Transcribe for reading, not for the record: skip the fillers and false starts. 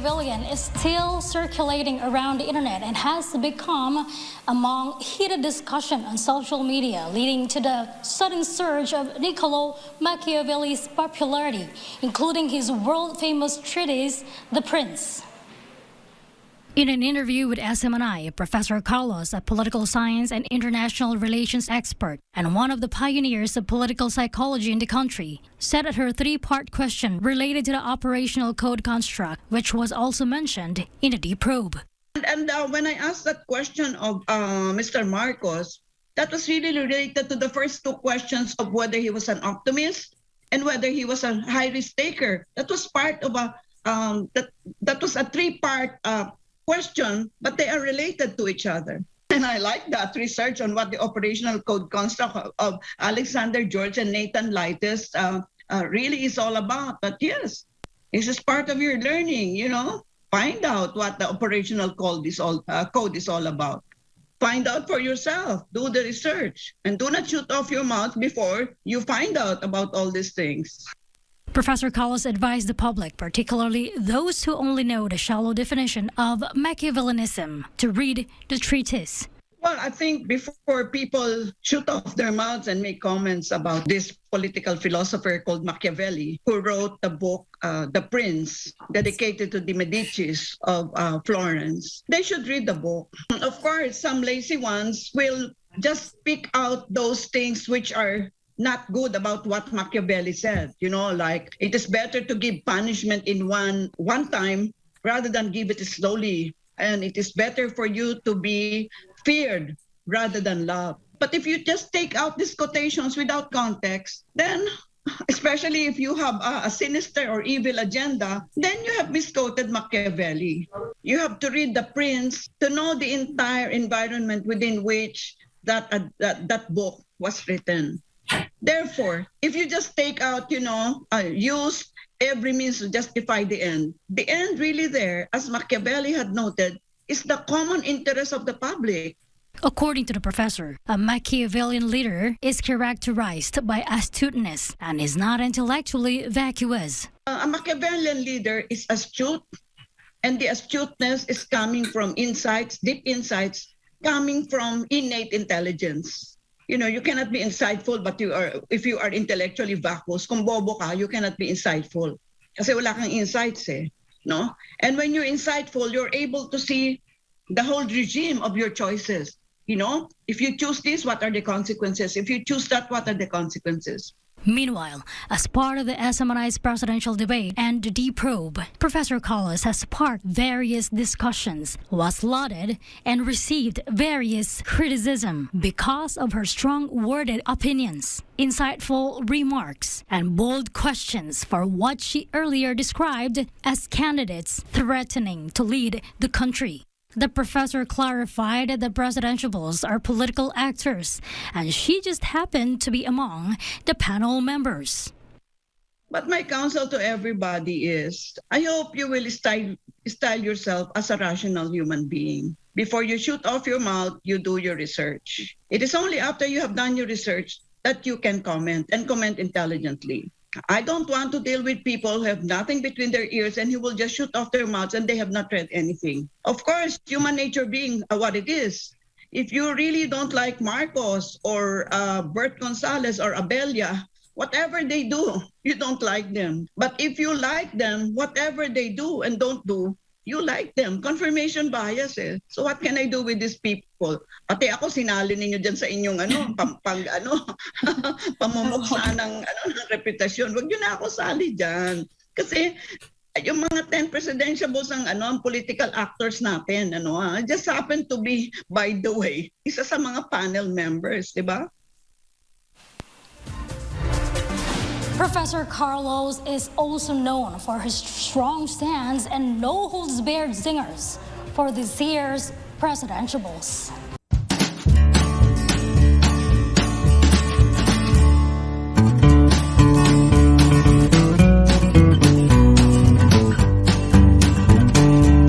Machiavellian is still circulating around the internet and has become among heated discussion on social media, leading to the sudden surge of Niccolo Machiavelli's popularity, including his world-famous treatise, The Prince. In an interview with Smni, Professor Carlos, a political science and international relations expert and one of the pioneers of political psychology in the country, said that her three-part question related to the operational code construct, which was also mentioned in the deep probe. And when I asked that question of Mr. Marcos, that was really related to the first two questions of whether he was an optimist and whether he was a high-risk taker. That was part of that was a three-part question, but they are related to each other. And I like that research on what the operational code construct of Alexander George and Nathan Leites really is all about. But yes, this is part of your learning, you know. Find out what the operational code is all about. Find out for yourself. Do the research. And do not shoot off your mouth before you find out about all these things. Professor Carlos advised the public, particularly those who only know the shallow definition of Machiavellianism, to read the treatise. Well, I think before people shoot off their mouths and make comments about this political philosopher called Machiavelli, who wrote the book, The Prince, dedicated to the Medicis of Florence, they should read the book. Of course, some lazy ones will just pick out those things which are not good about what Machiavelli said, you know, like it is better to give punishment in one time rather than give it slowly. And it is better for you to be feared rather than loved. But if you just take out these quotations without context, then especially if you have a sinister or evil agenda, then you have misquoted Machiavelli. You have to read The Prince to know the entire environment within which that book was written. Therefore, if you just take out, use every means to justify the end really there, as Machiavelli had noted, is the common interest of the public. According to the professor, a Machiavellian leader is characterized by astuteness and is not intellectually vacuous. A Machiavellian leader is astute, and the astuteness is coming from insights, deep insights, coming from innate intelligence. You know, you cannot be insightful, but if you are intellectually vacuous, kung bobo ka, you cannot be insightful. Kasi wala kang insights no? And when you're insightful, you're able to see the whole regime of your choices. You know, if you choose this, what are the consequences? If you choose that, what are the consequences? Meanwhile, as part of the Smni's presidential debate and the deep probe, Professor Carlos has sparked various discussions, was lauded, and received various criticism because of her strong-worded opinions, insightful remarks, and bold questions for what she earlier described as candidates threatening to lead the country. The professor clarified that the presidentiables are political actors, and she just happened to be among the panel members. But my counsel to everybody is, I hope you will style yourself as a rational human being. Before you shoot off your mouth, you do your research. It is only after you have done your research that you can comment, and comment intelligently. I don't want to deal with people who have nothing between their ears and who will just shoot off their mouths and they have not read anything. Of course, human nature being what it is, if you really don't like Marcos or Bert Gonzalez or Abella, whatever they do, you don't like them. But if you like them, whatever they do and don't do, you like them. Confirmation bias So what can I do with these people? Pati ako sinali ninyo dyan sa inyong pamumukha ng reputasyon. Wag nyo na ako sali dyan. Kasi yung mga 10 presidentiables ang political actors natin, just happen to be, by the way, isa sa mga panel members, di ba? Professor Carlos is also known for his strong stance and no-holds-barred zingers for this year's presidentiables.